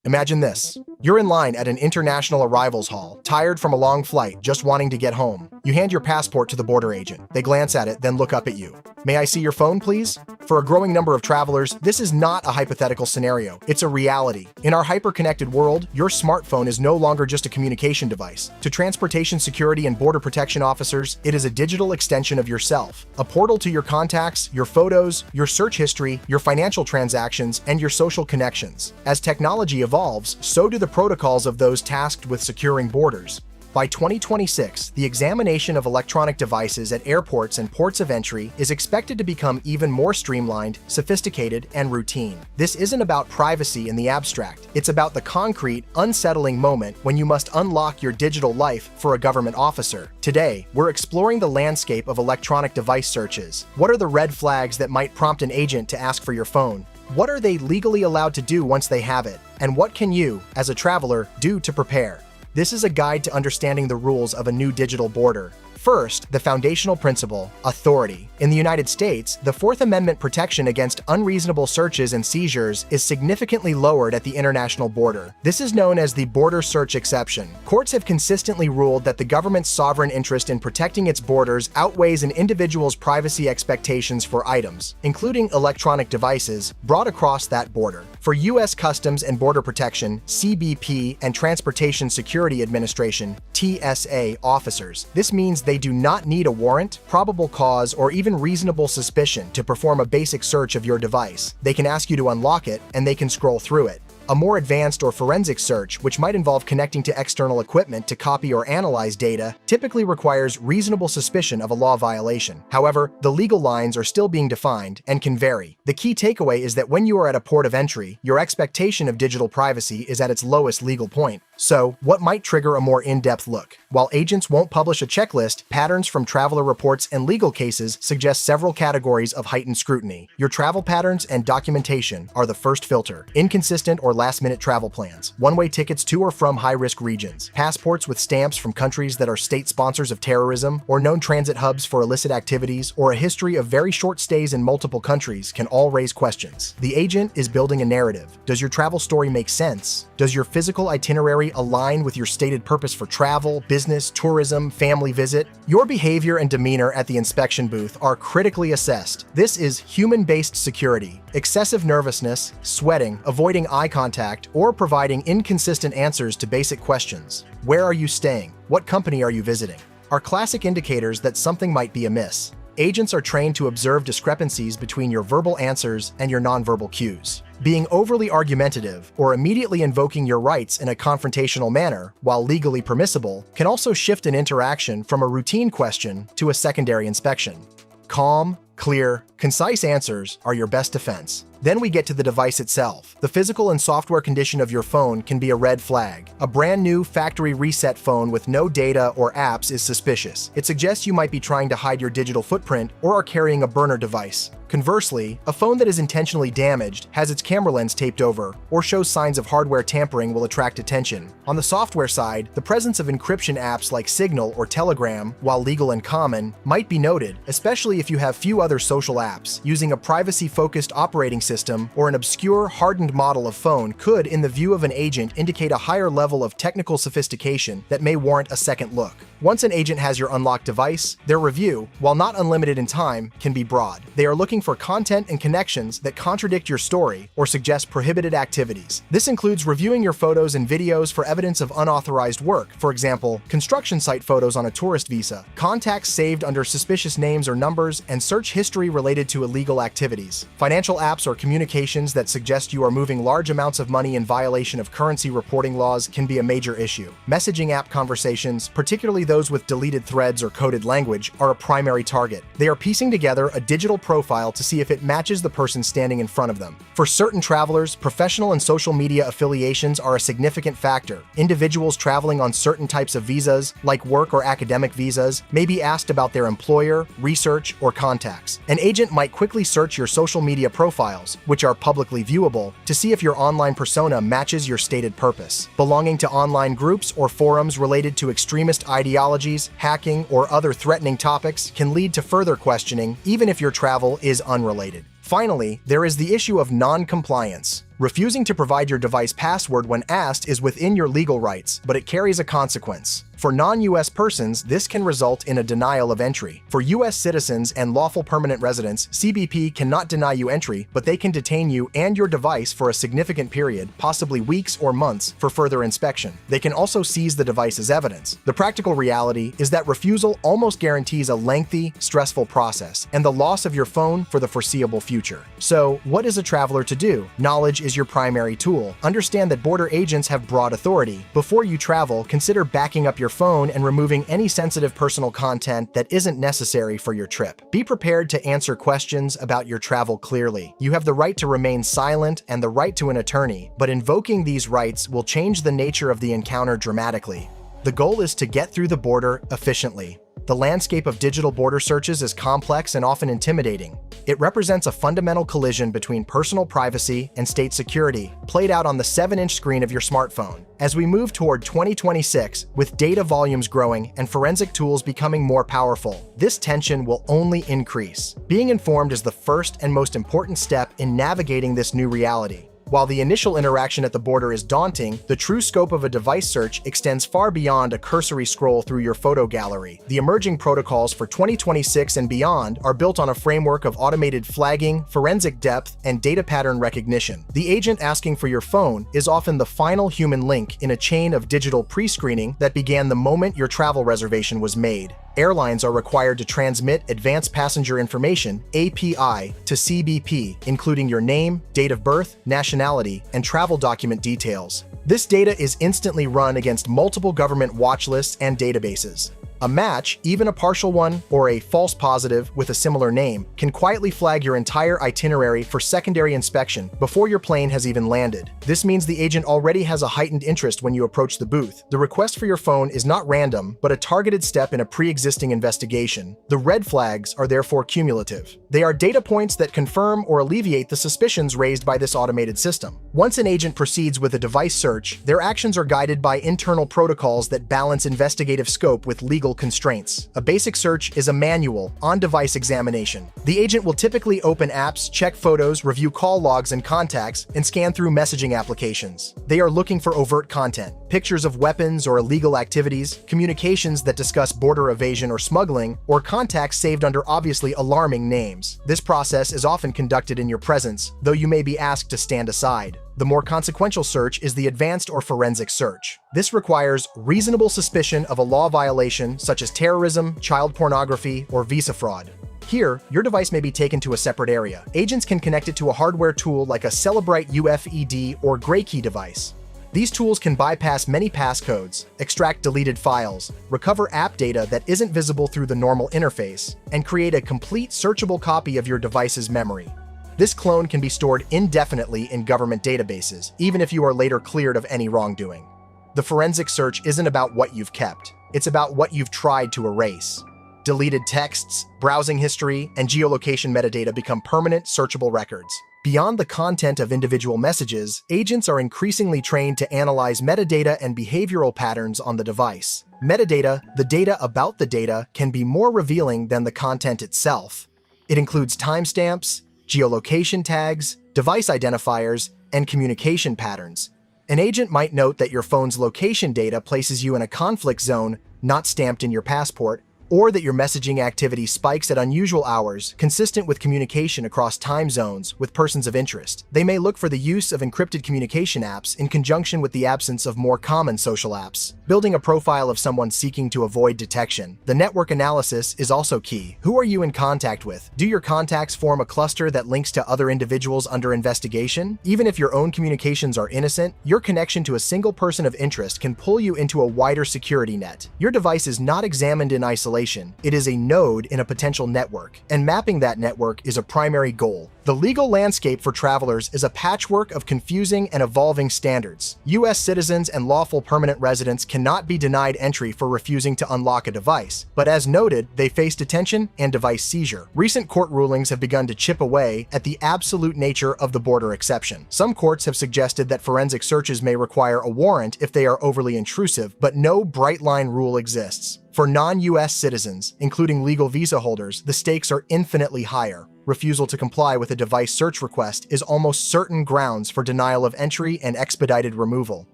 Imagine this. You're in line at an international arrivals hall, tired from a long flight, just wanting to get home. You hand your passport to the border agent. They glance at it, then look up at you. "May I see your phone, please?" For a growing number of travelers, this is not a hypothetical scenario. It's a reality. In our hyper-connected world, your smartphone is no longer just a communication device. To transportation security and border protection officers, it is a digital extension of yourself, a portal to your contacts, your photos, your search history, your financial transactions, and your social connections. As technology evolves, so do the protocols of those tasked with securing borders. By 2026, the examination of electronic devices at airports and ports of entry is expected to become even more streamlined, sophisticated, and routine. This isn't about privacy in the abstract. It's about the concrete, unsettling moment when you must unlock your digital life for a government officer. Today, we're exploring the landscape of electronic device searches. What are the red flags that might prompt an agent to ask for your phone? What are they legally allowed to do once they have it? And what can you, as a traveler, do to prepare? This is a guide to understanding the rules of a new digital border. First, the foundational principle, authority. In the United States, the Fourth Amendment protection against unreasonable searches and seizures is significantly lowered at the international border. This is known as the border search exception. Courts have consistently ruled that the government's sovereign interest in protecting its borders outweighs an individual's privacy expectations for items, including electronic devices, brought across that border. For U.S. Customs and Border Protection, CBP, and Transportation Security Administration, TSA officers, this means they do not need a warrant, probable cause, or even reasonable suspicion to perform a basic search of your device. They can ask you to unlock it, and they can scroll through it. A more advanced or forensic search, which might involve connecting to external equipment to copy or analyze data, typically requires reasonable suspicion of a law violation. However, the legal lines are still being defined and can vary. The key takeaway is that when you are at a port of entry, your expectation of digital privacy is at its lowest legal point. So, what might trigger a more in-depth look? While agents won't publish a checklist, patterns from traveler reports and legal cases suggest several categories of heightened scrutiny. Your travel patterns and documentation are the first filter. Inconsistent or last-minute travel plans, one-way tickets to or from high-risk regions, passports with stamps from countries that are state sponsors of terrorism, or known transit hubs for illicit activities, or a history of very short stays in multiple countries can all raise questions. The agent is building a narrative. Does your travel story make sense? Does your physical itinerary align with your stated purpose for travel, business, tourism, family visit? Your behavior and demeanor at the inspection booth are critically assessed. This is human-based security. Excessive nervousness, sweating, avoiding eye contact, or providing inconsistent answers to basic questions. Where are you staying? What company are you visiting? Are classic indicators that something might be amiss. Agents are trained to observe discrepancies between your verbal answers and your nonverbal cues. Being overly argumentative or immediately invoking your rights in a confrontational manner, while legally permissible, can also shift an interaction from a routine question to a secondary inspection. Calm, clear, concise answers are your best defense. Then we get to the device itself. The physical and software condition of your phone can be a red flag. A brand new factory reset phone with no data or apps is suspicious. It suggests you might be trying to hide your digital footprint or are carrying a burner device. Conversely, a phone that is intentionally damaged, has its camera lens taped over, or shows signs of hardware tampering will attract attention. On the software side, the presence of encryption apps like Signal or Telegram, while legal and common, might be noted, especially if you have few other social apps. Using a privacy-focused operating system or an obscure, hardened model of phone could, in the view of an agent, indicate a higher level of technical sophistication that may warrant a second look. Once an agent has your unlocked device, their review, while not unlimited in time, can be broad. They are looking for content and connections that contradict your story or suggest prohibited activities. This includes reviewing your photos and videos for evidence of unauthorized work, for example, construction site photos on a tourist visa, contacts saved under suspicious names or numbers, and search history related to illegal activities. Financial apps or communications that suggest you are moving large amounts of money in violation of currency reporting laws can be a major issue. Messaging app conversations, particularly those with deleted threads or coded language, are a primary target. They are piecing together a digital profile to see if it matches the person standing in front of them. For certain travelers, professional and social media affiliations are a significant factor. Individuals traveling on certain types of visas, like work or academic visas, may be asked about their employer, research, or contacts. An agent might quickly search your social media profiles, which are publicly viewable, to see if your online persona matches your stated purpose. Belonging to online groups or forums related to extremist ideologies, hacking, or other threatening topics can lead to further questioning, even if your travel is unrelated. Finally, there is the issue of non-compliance. Refusing to provide your device password when asked is within your legal rights, but it carries a consequence. For non-US persons, this can result in a denial of entry. For US citizens and lawful permanent residents, CBP cannot deny you entry, but they can detain you and your device for a significant period, possibly weeks or months, for further inspection. They can also seize the device as evidence. The practical reality is that refusal almost guarantees a lengthy, stressful process and the loss of your phone for the foreseeable future. So, what is a traveler to do? Knowledge is your primary tool. Understand that border agents have broad authority. Before you travel, consider backing up your phone and removing any sensitive personal content that isn't necessary for your trip. Be prepared to answer questions about your travel clearly. You have the right to remain silent and the right to an attorney, but invoking these rights will change the nature of the encounter dramatically. The goal is to get through the border efficiently. The landscape of digital border searches is complex and often intimidating. It represents a fundamental collision between personal privacy and state security, played out on the 7-inch screen of your smartphone. As we move toward 2026, with data volumes growing and forensic tools becoming more powerful, this tension will only increase. Being informed is the first and most important step in navigating this new reality. While the initial interaction at the border is daunting, the true scope of a device search extends far beyond a cursory scroll through your photo gallery. The emerging protocols for 2026 and beyond are built on a framework of automated flagging, forensic depth, and data pattern recognition. The agent asking for your phone is often the final human link in a chain of digital pre-screening that began the moment your travel reservation was made. Airlines are required to transmit Advanced Passenger Information (API) to CBP, including your name, date of birth, nationality, and travel document details. This data is instantly run against multiple government watch lists and databases. A match, even a partial one, or a false positive with a similar name, can quietly flag your entire itinerary for secondary inspection before your plane has even landed. This means the agent already has a heightened interest when you approach the booth. The request for your phone is not random, but a targeted step in a pre-existing investigation. The red flags are therefore cumulative. They are data points that confirm or alleviate the suspicions raised by this automated system. Once an agent proceeds with a device search, their actions are guided by internal protocols that balance investigative scope with legal constraints. A basic search is a manual, on-device examination. The agent will typically open apps, check photos, review call logs and contacts, and scan through messaging applications. They are looking for overt content, pictures of weapons or illegal activities, communications that discuss border evasion or smuggling, or contacts saved under obviously alarming names. This process is often conducted in your presence, though you may be asked to stand aside. The more consequential search is the advanced or forensic search. This requires reasonable suspicion of a law violation such as terrorism, child pornography, or visa fraud. Here, your device may be taken to a separate area. Agents can connect it to a hardware tool like a Celebrite UFED or Graykey device. These tools can bypass many passcodes, extract deleted files, recover app data that isn't visible through the normal interface, and create a complete searchable copy of your device's memory. This clone can be stored indefinitely in government databases, even if you are later cleared of any wrongdoing. The forensic search isn't about what you've kept, it's about what you've tried to erase. Deleted texts, browsing history, and geolocation metadata become permanent, searchable records. Beyond the content of individual messages, agents are increasingly trained to analyze metadata and behavioral patterns on the device. Metadata, the data about the data, can be more revealing than the content itself. It includes timestamps, geolocation tags, device identifiers, and communication patterns. An agent might note that your phone's location data places you in a conflict zone not stamped in your passport, or that your messaging activity spikes at unusual hours, consistent with communication across time zones with persons of interest. They may look for the use of encrypted communication apps in conjunction with the absence of more common social apps. Building a profile of someone seeking to avoid detection. The network analysis is also key. Who are you in contact with? Do your contacts form a cluster that links to other individuals under investigation? Even if your own communications are innocent, your connection to a single person of interest can pull you into a wider security net. Your device is not examined in isolation. It is a node in a potential network, and mapping that network is a primary goal. The legal landscape for travelers is a patchwork of confusing and evolving standards. U.S. citizens and lawful permanent residents cannot be denied entry for refusing to unlock a device, but as noted, they face detention and device seizure. Recent court rulings have begun to chip away at the absolute nature of the border exception. Some courts have suggested that forensic searches may require a warrant if they are overly intrusive, but no bright-line rule exists. For non-US citizens, including legal visa holders, the stakes are infinitely higher. refusal to comply with a device search request is almost certain grounds for denial of entry and expedited removal.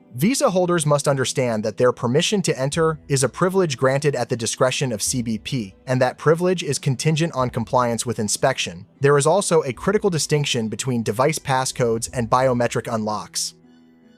Visa holders must understand that their permission to enter is a privilege granted at the discretion of CBP, and that privilege is contingent on compliance with inspection. There is also a critical distinction between device passcodes and biometric unlocks.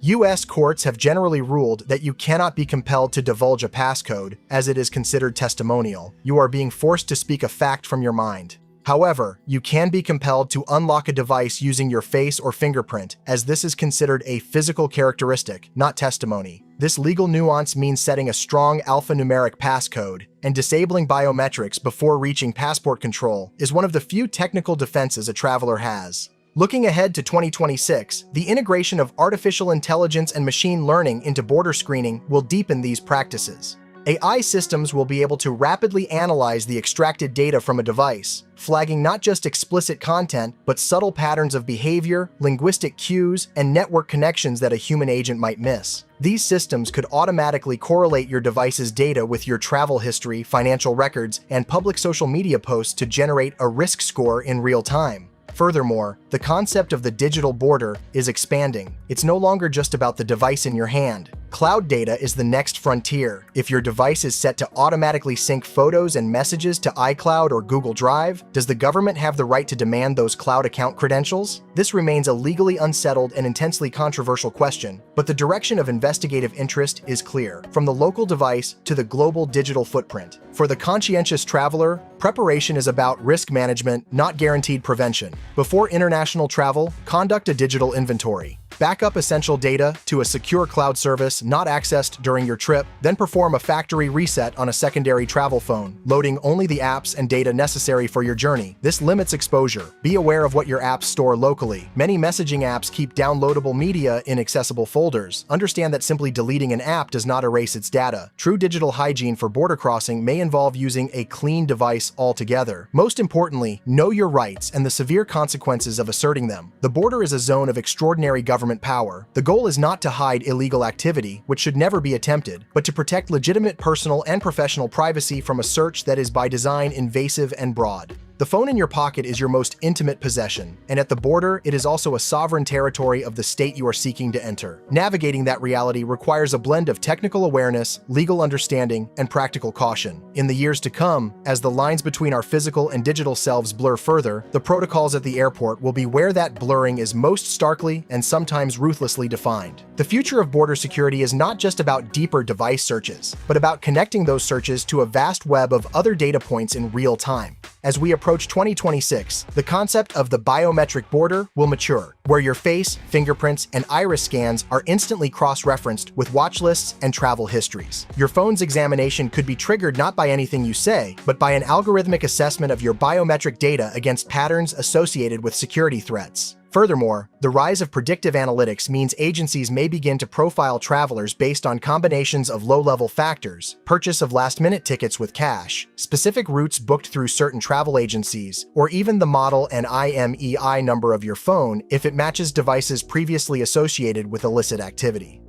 U.S. courts have generally ruled that you cannot be compelled to divulge a passcode, as it is considered testimonial. You are being forced to speak a fact from your mind. However, you can be compelled to unlock a device using your face or fingerprint, as this is considered a physical characteristic, not testimony. This legal nuance means setting a strong alphanumeric passcode, and disabling biometrics before reaching passport control is one of the few technical defenses a traveler has. Looking ahead to 2026, the integration of artificial intelligence and machine learning into border screening will deepen these practices. AI systems will be able to rapidly analyze the extracted data from a device, flagging not just explicit content, but subtle patterns of behavior, linguistic cues, and network connections that a human agent might miss. These systems could automatically correlate your device's data with your travel history, financial records, and public social media posts to generate a risk score in real time. Furthermore, the concept of the digital border is expanding. It's no longer just about the device in your hand. Cloud data is the next frontier. If your device is set to automatically sync photos and messages to iCloud or Google Drive, does the government have the right to demand those cloud account credentials? This remains a legally unsettled and intensely controversial question, but the direction of investigative interest is clear, from the local device to the global digital footprint. For the conscientious traveler, preparation is about risk management, not guaranteed prevention. Before international travel, conduct a digital inventory. Back up essential data to a secure cloud service not accessed during your trip, then perform a factory reset on a secondary travel phone, loading only the apps and data necessary for your journey. This limits exposure. Be aware of what your apps store locally. Many messaging apps keep downloadable media in accessible folders. Understand that simply deleting an app does not erase its data. True digital hygiene for border crossing may involve using a clean device altogether. Most importantly, know your rights and the severe consequences of asserting them. The border is a zone of extraordinary government power. The goal is not to hide illegal activity, which should never be attempted, but to protect legitimate personal and professional privacy from a search that is by design invasive and broad. The phone in your pocket is your most intimate possession, and at the border, it is also a sovereign territory of the state you are seeking to enter. Navigating that reality requires a blend of technical awareness, legal understanding, and practical caution. In the years to come, as the lines between our physical and digital selves blur further, the protocols at the airport will be where that blurring is most starkly and sometimes ruthlessly defined. The future of border security is not just about deeper device searches, but about connecting those searches to a vast web of other data points in real time. As we approach 2026, the concept of the biometric border will mature, where your face, fingerprints, and iris scans are instantly cross-referenced with watch lists and travel histories. Your phone's examination could be triggered not by anything you say, but by an algorithmic assessment of your biometric data against patterns associated with security threats. Furthermore, the rise of predictive analytics means agencies may begin to profile travelers based on combinations of low-level factors, purchase of last-minute tickets with cash, specific routes booked through certain travel agencies, or even the model and IMEI number of your phone if it matches devices previously associated with illicit activity.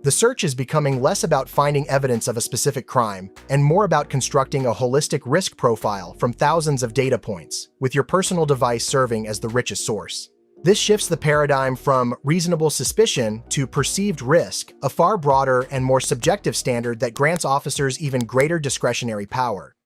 The search is becoming less about finding evidence of a specific crime and more about constructing a holistic risk profile from thousands of data points, with your personal device serving as the richest source. This shifts the paradigm from reasonable suspicion to perceived risk, a far broader and more subjective standard that grants officers even greater discretionary power.